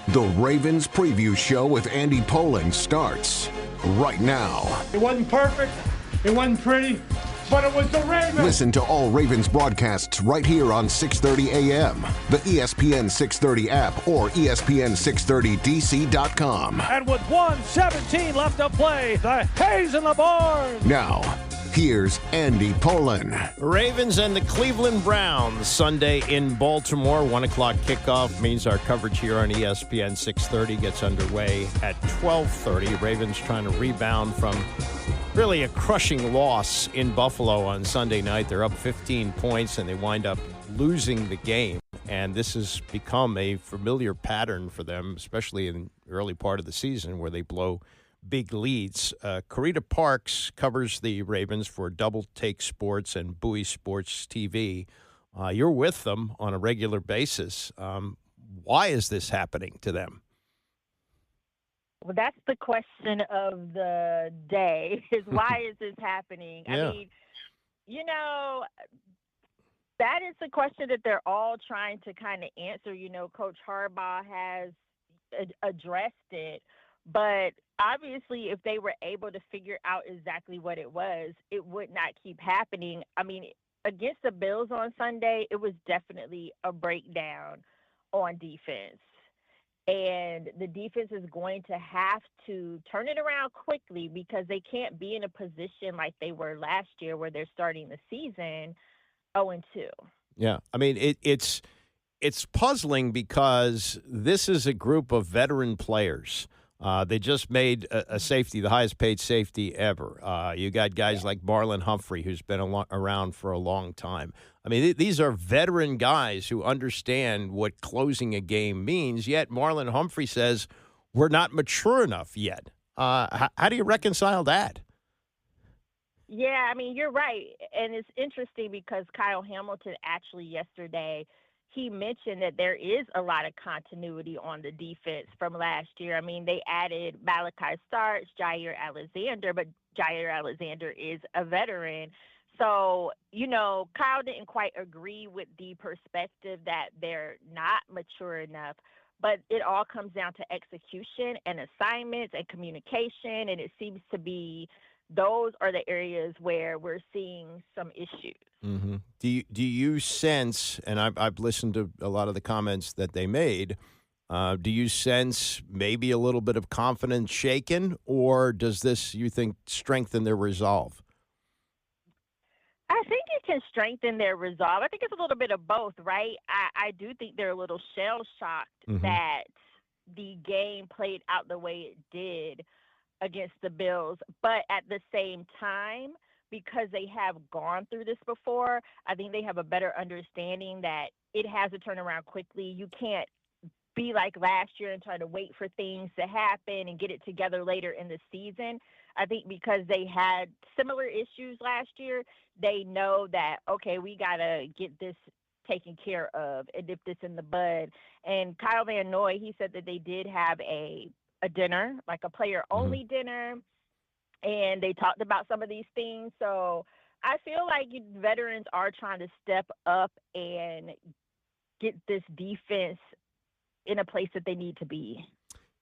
The Ravens Preview Show with Andy Poland starts right now. It wasn't perfect, it wasn't pretty, but it was the Ravens. Listen to all Ravens broadcasts right here on 6:30 a.m., the ESPN 630 app, or ESPN630DC.com. And with 1:17 left to play, the Hayes in the barn. Now, here's Andy Poland. Ravens and the Cleveland Browns Sunday in Baltimore. 1 o'clock kickoff means our coverage here on ESPN 630 gets underway at 12:30. Ravens trying to rebound from really a crushing loss in Buffalo on Sunday night. They're up 15 points, and they wind up losing the game. And this has become a familiar pattern for them, especially in the early part of the season where they blow big leads. Carita Parks covers the Ravens for DoubleTake Sports and Bowie Sports TV. You're with them on a regular basis. Why is this happening to them? Well, that's the question of the day, is why is this happening? Yeah. I mean, that is the question that they're all trying to kind of answer. Coach Harbaugh has addressed it, but obviously if they were able to figure out exactly what it was, it would not keep happening. I mean, against the Bills on Sunday, it was definitely a breakdown on defense. And the defense is going to have to turn it around quickly because they can't be in a position like they were last year where they're starting the season 0-2. Yeah, I mean, it's puzzling because this is a group of veteran players. They just made a safety, the highest paid safety ever. You got guys like Marlon Humphrey, who's been around for a long time. I mean, these are veteran guys who understand what closing a game means, yet Marlon Humphrey says we're not mature enough yet. How do you reconcile that? Yeah, I mean, you're right. And it's interesting because Kyle Hamilton actually yesterday, he mentioned that there is a lot of continuity on the defense from last year. I mean, they added Malachi Starks, Jair Alexander, but Jair Alexander is a veteran. So, Kyle didn't quite agree with the perspective that they're not mature enough, but it all comes down to execution and assignments and communication, and it seems to be those are the areas where we're seeing some issues. Mm-hmm. Do you sense, and I've listened to a lot of the comments that they made, do you sense maybe a little bit of confidence shaken, or does this, you think, strengthen their resolve? I think it can strengthen their resolve. I think it's a little bit of both, right? I do think they're a little shell-shocked that the game played out the way it did against the Bills. But at the same time, because they have gone through this before, I think they have a better understanding that it has to turn around quickly. You can't be like last year and try to wait for things to happen and get it together later in the season. I think because they had similar issues last year, they know that, okay, we got to get this taken care of and nip this in the bud. And Kyle Van Noy, he said that they did have a dinner, like a player-only dinner, and they talked about some of these things. So I feel like veterans are trying to step up and get this defense in a place that they need to be.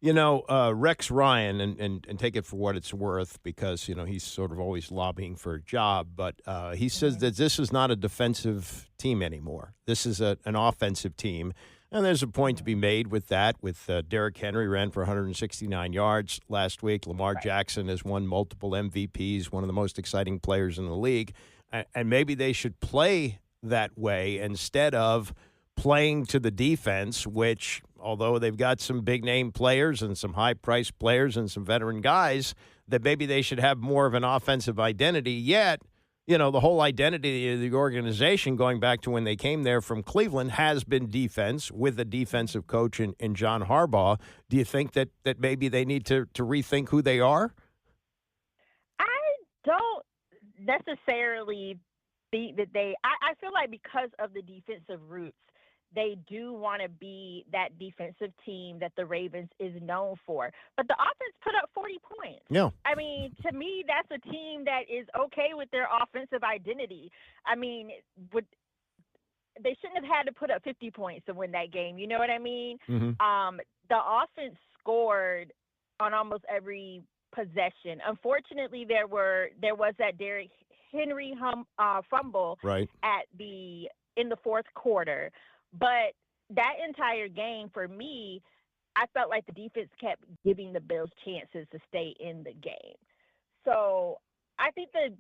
Rex Ryan, and take it for what it's worth because, he's sort of always lobbying for a job, but he says that this is not a defensive team anymore. This is an offensive team, and there's a point to be made with that. With Derrick Henry ran for 169 yards last week. Lamar Jackson has won multiple MVPs, one of the most exciting players in the league, and maybe they should play that way instead of playing to the defense, which, although they've got some big-name players and some high-priced players and some veteran guys, that maybe they should have more of an offensive identity. Yet, the whole identity of the organization, going back to when they came there from Cleveland, has been defense with a defensive coach in John Harbaugh. Do you think that maybe they need to rethink who they are? I don't necessarily think that I feel like because of the defensive roots, they do want to be that defensive team that the Ravens is known for. But the offense put up 40 points. Yeah. I mean, to me, that's a team that is okay with their offensive identity. I mean, they shouldn't have had to put up 50 points to win that game. You know what I mean? Mm-hmm. the offense scored on almost every possession. Unfortunately, there was that Derrick Henry fumble right in the fourth quarter, but that entire game for me, I felt like the defense kept giving the Bills chances to stay in the game. So I think that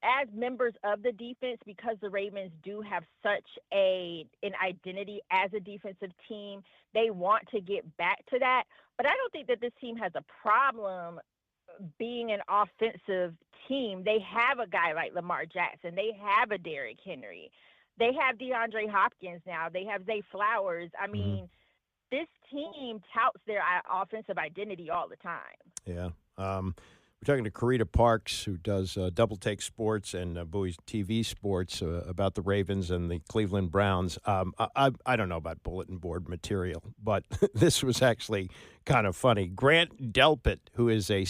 as members of the defense, because the Ravens do have such an identity as a defensive team, they want to get back to that. But I don't think that this team has a problem being an offensive team. They have a guy like Lamar Jackson. They have a Derrick Henry. They have DeAndre Hopkins now. They have Zay Flowers. I mean, this team touts their offensive identity all the time. Yeah. We're talking to Carita Parks, who does DoubleTake Sports and Bowie TV Sports about the Ravens and the Cleveland Browns. I don't know about bulletin board material, but this was actually kind of funny. Grant Delpit, who is a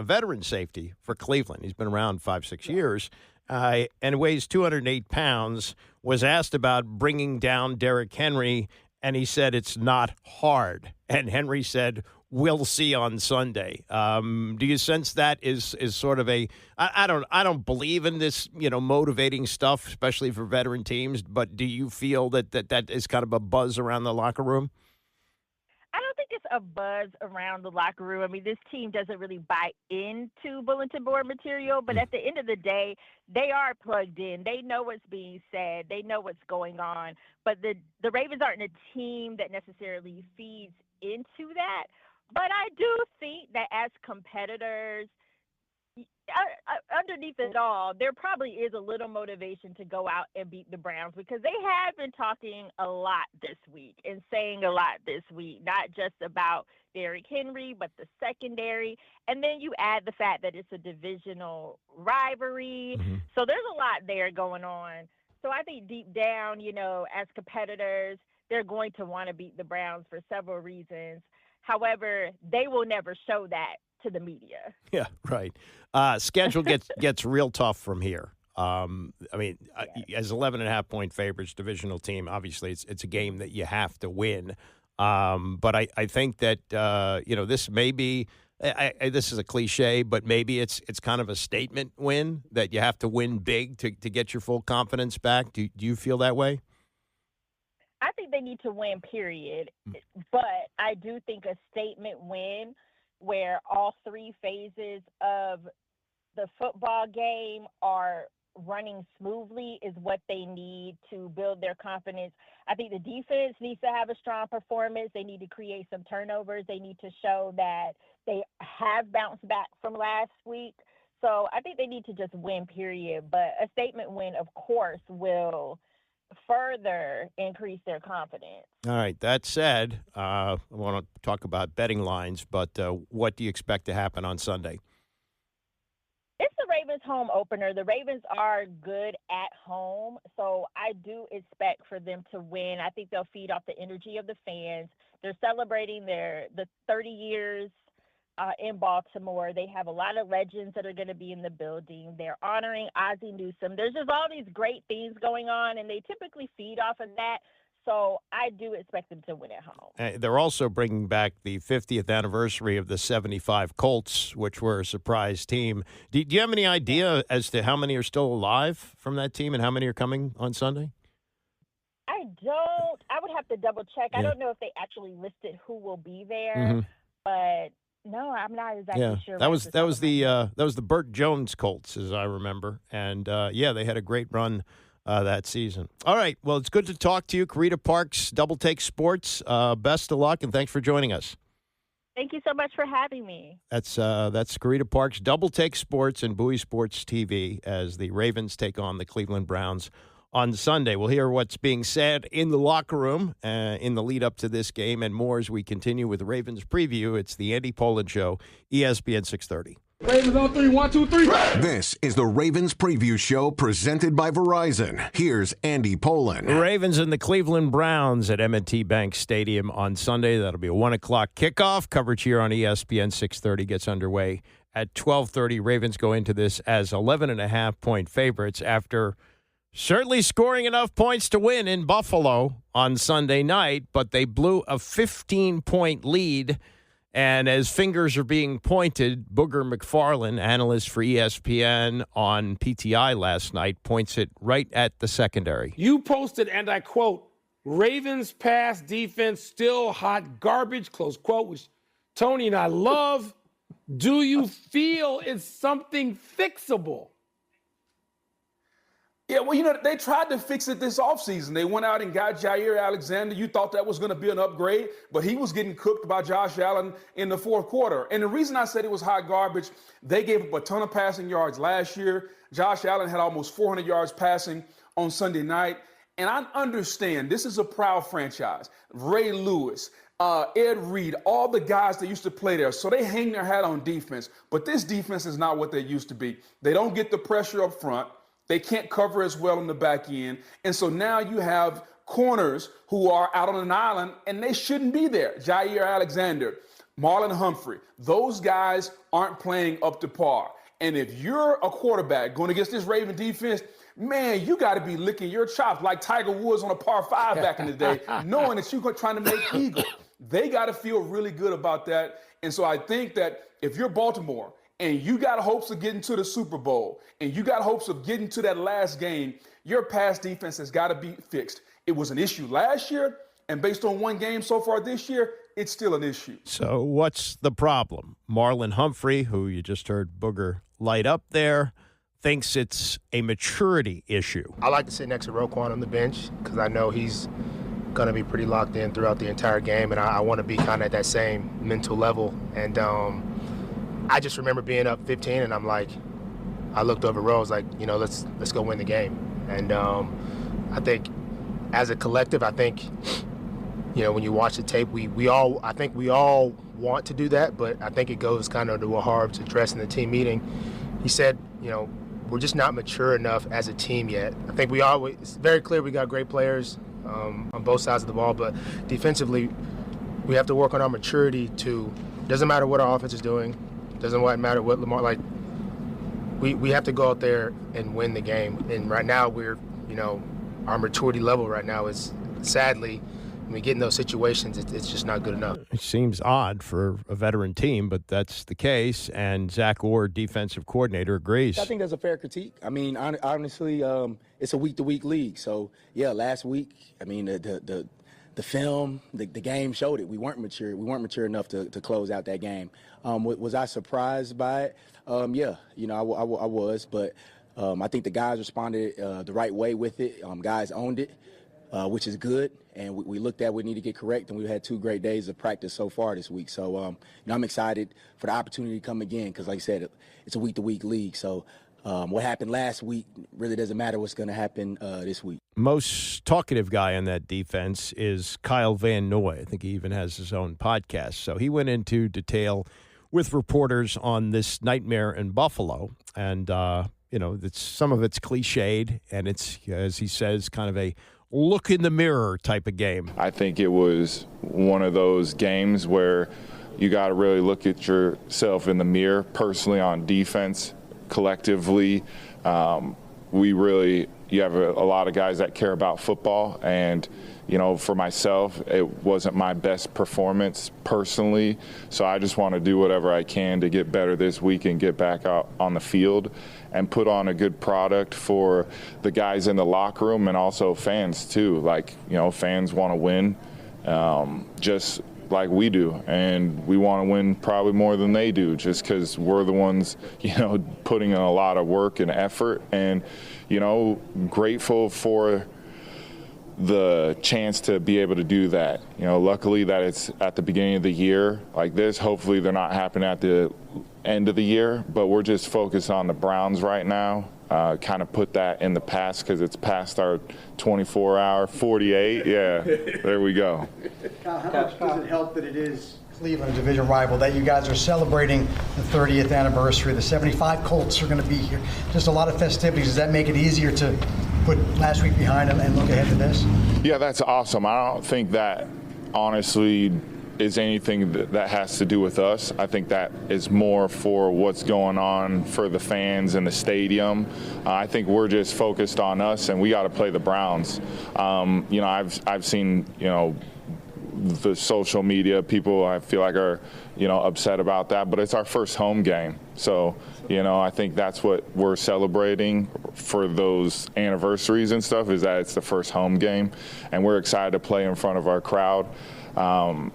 veteran safety for Cleveland. He's been around 5-6 years. And weighs 208 pounds, was asked about bringing down Derrick Henry, and he said it's not hard. And Henry said, we'll see on Sunday. Do you sense that is sort of I don't believe in this, motivating stuff, especially for veteran teams, but do you feel that is kind of a buzz around the locker room? I don't think it's a buzz around the locker room. I mean, this team doesn't really buy into bulletin board material, but at the end of the day, they are plugged in. They know what's being said. They know what's going on. But the Ravens aren't a team that necessarily feeds into that. But I do think that as competitors, underneath it all, there probably is a little motivation to go out and beat the Browns, because they have been talking a lot this week and saying a lot this week, not just about Derrick Henry, but the secondary. And then you add the fact that it's a divisional rivalry. So there's a lot there going on. So I think deep down, as competitors, they're going to want to beat the Browns for several reasons. However, they will never show that to the media. Yeah, right. Schedule gets real tough from here. As 11.5-point favorites, divisional team, obviously it's a game that you have to win. But I think that this may be this is a cliche, but maybe it's kind of a statement win that you have to win big to get your full confidence back. Do you feel that way? I think they need to win, period. But I do think a statement win where all three phases of the football game are running smoothly is what they need to build their confidence. I think the defense needs to have a strong performance. They need to create some turnovers. They need to show that they have bounced back from last week. So I think they need to just win, period. But a statement win, of course, will further increase their confidence. All right. That said, I want to talk about betting lines, but what do you expect to happen on Sunday? It's the Ravens home opener. The Ravens are good at home, so I do expect for them to win. I think they'll feed off the energy of the fans. They're celebrating the 30 years in Baltimore. They have a lot of legends that are going to be in the building. They're honoring Ozzie Newsome. There's just all these great things going on, and they typically feed off of that. So I do expect them to win at home. They're also bringing back the 50th anniversary of the 75 Colts, which were a surprise team. Do you have any idea as to how many are still alive from that team and how many are coming on Sunday? I don't. I would have to double check. Yeah. I don't know if they actually listed who will be there, but no, I'm not exactly sure. That was the Burt Jones Colts, as I remember, and they had a great run that season. All right, well, it's good to talk to you, Carita Parks, DoubleTake Sports. Best of luck, and thanks for joining us. Thank you so much for having me. That's Carita Parks, DoubleTake Sports and Bowie Sports TV as the Ravens take on the Cleveland Browns on Sunday. We'll hear what's being said in the locker room in the lead up to this game and more as we continue with the Ravens preview. It's the Andy Pollin Show, ESPN 630. Ravens on 3, 1, 2, 3. This is the Ravens Preview Show presented by Verizon. Here's Andy Pollin. The Ravens and the Cleveland Browns at M&T Bank Stadium on Sunday. That'll be a 1 o'clock kickoff. Coverage here on ESPN 630 gets underway at 12:30. Ravens go into this as 11.5-point favorites after Certainly scoring enough points to win in Buffalo on Sunday night, but they blew a 15-point lead. And as fingers are being pointed, Booger McFarland, analyst for ESPN on PTI last night, points it right at the secondary. You posted, and I quote, Ravens pass defense still hot garbage, close quote, which Tony and I love. Do you feel it's something fixable? Yeah, well, they tried to fix it this offseason. They went out and got Jair Alexander. You thought that was going to be an upgrade, but he was getting cooked by Josh Allen in the fourth quarter. And the reason I said it was hot garbage, they gave up a ton of passing yards last year. Josh Allen had almost 400 yards passing on Sunday night. And I understand this is a proud franchise. Ray Lewis, Ed Reed, all the guys that used to play there. So they hang their hat on defense. But this defense is not what they used to be. They don't get the pressure up front. They can't cover as well in the back end. And so now you have corners who are out on an island, and they shouldn't be there. Jair Alexander, Marlon Humphrey, those guys aren't playing up to par. And if you're a quarterback going against this Raven defense, man, you got to be licking your chops like Tiger Woods on a par 5 back in the day, knowing that you're trying to make eagle. They got to feel really good about that. And so I think that if you're Baltimore, and you got hopes of getting to the Super Bowl, and you got hopes of getting to that last game, your pass defense has got to be fixed. It was an issue last year, and based on one game so far this year, it's still an issue. So what's the problem? Marlon Humphrey, who you just heard Booger light up there, thinks it's a maturity issue. I like to sit next to Roquan on the bench because I know he's going to be pretty locked in throughout the entire game, and I want to be kind of at that same mental level. And I just remember being up 15, and I'm like, I looked over Rose like, let's go win the game. And I think as a collective, I think, when you watch the tape, we all want to do that, but I think it goes kind of to what Harb's addressed in the team meeting. He said, we're just not mature enough as a team yet. I think it's very clear we got great players on both sides of the ball, but defensively, we have to work on our maturity doesn't matter what our offense is doing. Doesn't matter what Lamar, we have to go out there and win the game. And right now our maturity level right now is, sadly, when we get in those situations, it's just not good enough. It seems odd for a veteran team, but that's the case. And Zach Orr, defensive coordinator, agrees. I think that's a fair critique. I mean, honestly, it's a week-to-week league. So, yeah, last week, I mean, the film, the game showed it. We weren't mature. We weren't mature enough to close out that game. Was I surprised by it? Yeah, I was. But I think the guys responded the right way with it. Guys owned it, which is good. And we looked at what we need to get correct, and we had 2 great days of practice so far this week. So I'm excited for the opportunity to come again because, like I said, it's a week-to-week league. So what happened last week really doesn't matter what's going to happen this week. Most talkative guy on that defense is Kyle Van Noy. I think he even has his own podcast. So he went into detail with reporters on this nightmare in Buffalo. And, some of it's cliched, and it's, as he says, kind of a look in the mirror type of game. I think it was one of those games where you got to really look at yourself in the mirror personally on defense. Collectively, you have a lot of guys that care about football, and for myself, it wasn't my best performance personally, so I just want to do whatever I can to get better this week and get back out on the field and put on a good product for the guys in the locker room and also fans too. Fans want to win just like we do, and we want to win probably more than they do just because we're the ones putting in a lot of work and effort, and grateful for the chance to be able to do that. Luckily that it's at the beginning of the year like this. Hopefully they're not happening at the end of the year, but we're just focused on the Browns right now. Kind of put that in the past because it's past our 24-hour, 48. Yeah, there we go. Kyle, how much does it help that it is Cleveland, a division rival, that you guys are celebrating the 30th anniversary? The 75 Colts are going to be here. Just a lot of festivities. Does that make it easier to put last week behind them and look ahead to this? Yeah, that's awesome. I don't think that, honestly, is anything that has to do with us. I think that is more for what's going on for the fans in the stadium. I think we're just focused on us, and we got to play the Browns. I've seen, the social media people I feel like are, upset about that, but it's our first home game. So, I think that's what we're celebrating for those anniversaries and stuff, is that it's the first home game, and we're excited to play in front of our crowd. I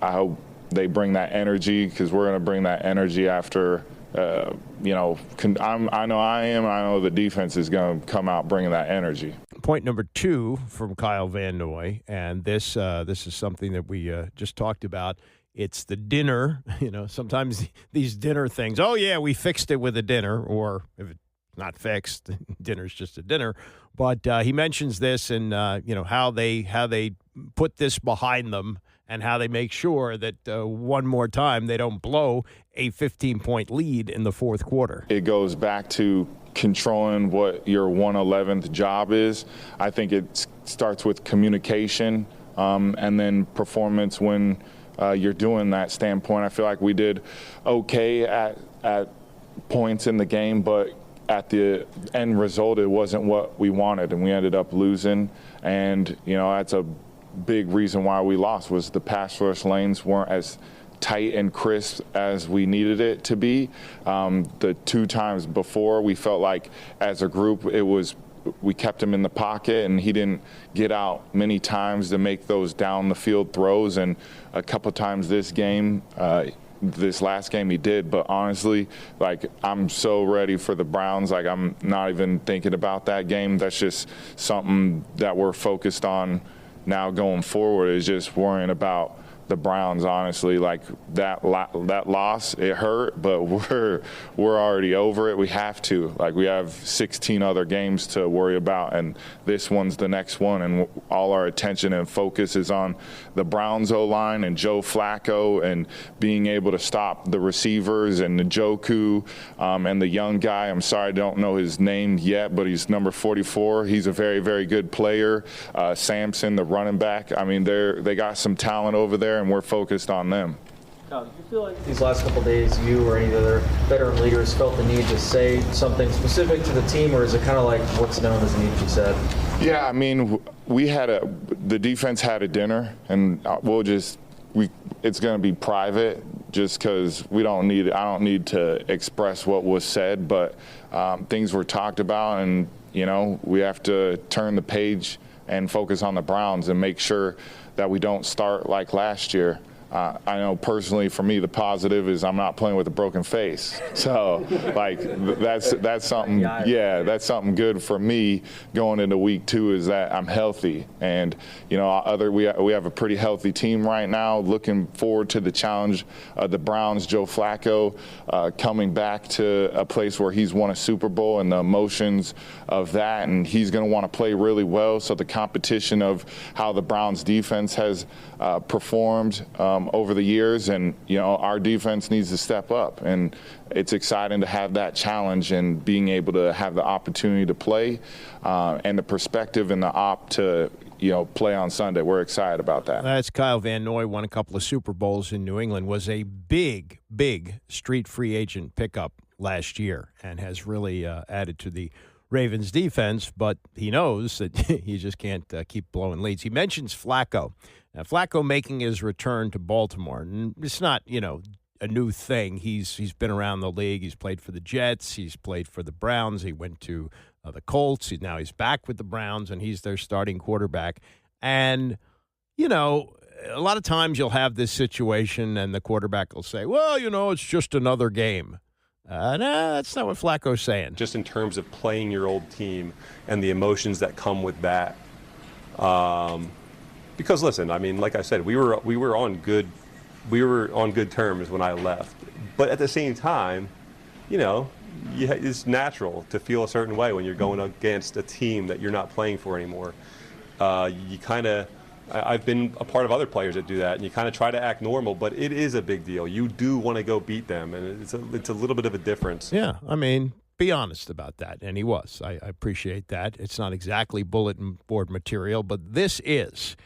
hope they bring that energy, because we're going to bring that energy after, I know I am, and I know the defense is going to come out bringing that energy. Point number 2 from Kyle Van Noy, and this is something that we just talked about. It's the dinner. Sometimes these dinner things, oh, yeah, we fixed it with a dinner, or if it's not fixed, dinner's just a dinner. But he mentions this and, how they put this behind them and how they make sure that one more time they don't blow a 15-point lead in the fourth quarter. It goes back to controlling what your 1/11th job is. I think it starts with communication and then performance when you're doing that standpoint. I feel like we did okay at points in the game, but at the end result, it wasn't what we wanted, and we ended up losing. And, that's a big reason why we lost, was the pass rush lanes weren't as tight and crisp as we needed it to be. The 2 times before, we felt like as a group we kept him in the pocket, and he didn't get out many times to make those down the field throws. And a couple times this last game he did. But honestly, I'm so ready for the Browns. I'm not even thinking about that game. That's just something that we're focused on now going forward, is just worrying about the Browns. Honestly, that loss, it hurt, but we're already over it. We have to. We have 16 other games to worry about, and this one's the next one, and all our attention and focus is on the Browns O-line and Joe Flacco, and being able to stop the receivers and Njoku and the young guy. I'm sorry, I don't know his name yet, but he's number 44. He's a very, very good player. Sampson, the running back. I mean, they got some talent over there, and we're focused on them. Now, do you feel like these last couple of days, you or any of the other veteran leaders felt the need to say something specific to the team, or is it kind of like what's known as need to be said? Yeah, I mean, the defense had a dinner, and it's going to be private, just because I don't need to express what was said, but things were talked about, and we have to turn the page and focus on the Browns and make sure that we don't start like last year. I know personally for me, the positive is I'm not playing with a broken face. So that's something, that's something good for me going into week 2, is that I'm healthy. And, we have a pretty healthy team right now. Looking forward to the challenge of the Browns. Joe Flacco coming back to a place where he's won a Super Bowl, and the emotions of that, and he's going to want to play really well. So the competition of how the Browns defense has performed over the years, and our defense needs to step up, and it's exciting to have that challenge and being able to have the opportunity to play and the perspective and the op to play on Sunday. We're excited about that. That's Kyle Van Noy. Won a couple of Super Bowls in New England, was a big street free agent pickup last year, and has really added to the Ravens defense, but he knows that he just can't keep blowing leads. He mentions Flacco. Now, Flacco making his return to Baltimore, and it's not, a new thing. He's been around the league. He's played for the Jets. He's played for the Browns. He went to the Colts. Now he's back with the Browns, and he's their starting quarterback. And, a lot of times you'll have this situation, and the quarterback will say, well, it's just another game. No, that's not what Flacco's saying. Just in terms of playing your old team and the emotions that come with that. Because listen, I mean, like I said, we were on good terms when I left. But at the same time, it's natural to feel a certain way when you're going against a team that you're not playing for anymore. I've been a part of other players that do that, and you kind of try to act normal, but it is a big deal. You do want to go beat them, and it's a little bit of a difference. Yeah, I mean, be honest about that, and he was. I appreciate that. It's not exactly bulletin board material, but this is.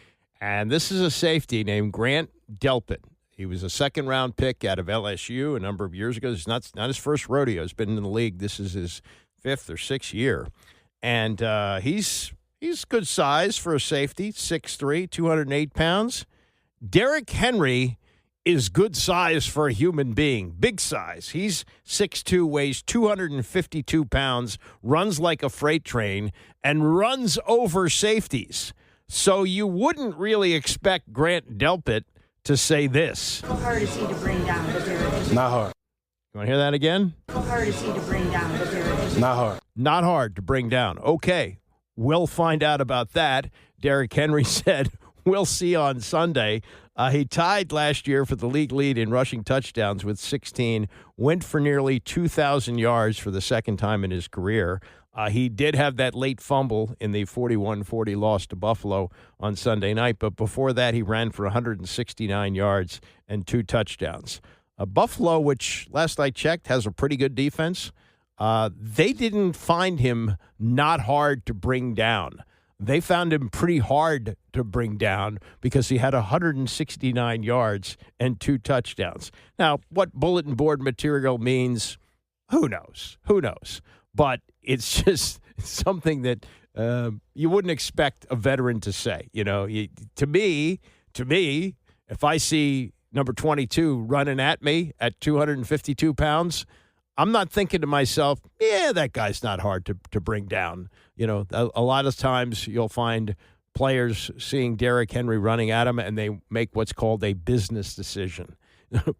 And this is a safety named Grant Delpit. He was a second-round pick out of LSU a number of years ago. It's not his first rodeo. He's been in the league. This is his 5th or 6th year. And he's good size for a safety, 6'3", 208 pounds. Derrick Henry is good size for a human being, big size. He's 6'2", weighs 252 pounds, runs like a freight train, and runs over safeties. So you wouldn't really expect Grant Delpit to say this. How hard is he to bring down, Derrick? Not hard. You want to hear that again? How hard is he to bring down, Derrick? Not hard. Not hard to bring down. Okay, we'll find out about that. Derrick Henry said, we'll see on Sunday. He tied last year for the league lead in rushing touchdowns with 16, went for nearly 2,000 yards for the second time in his career. He did have that late fumble in the 41-40 loss to Buffalo on Sunday night, but before that he ran for 169 yards and 2 touchdowns. Buffalo, which last I checked has a pretty good defense, they didn't find him not hard to bring down. They found him pretty hard to bring down because he had 169 yards and 2 touchdowns. Now, what bulletin board material means, who knows? Who knows? But it's just something that you wouldn't expect a veteran to say. You know, to me, if I see number 22 running at me at 252 pounds, I'm not thinking to myself, yeah, that guy's not hard to bring down. You know, a lot of times you'll find players seeing Derrick Henry running at him and they make what's called a business decision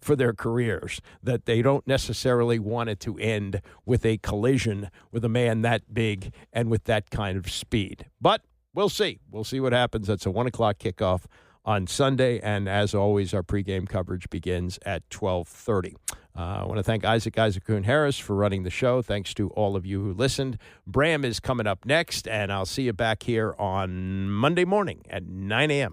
for their careers, that they don't necessarily want it to end with a collision with a man that big and with that kind of speed. But we'll see. We'll see what happens. That's a 1 o'clock kickoff on Sunday, and as always, our pregame coverage begins at 12:30. I want to thank Isaac Kuhn-Harris for running the show. Thanks to all of you who listened. Bram is coming up next, and I'll see you back here on Monday morning at 9 a.m.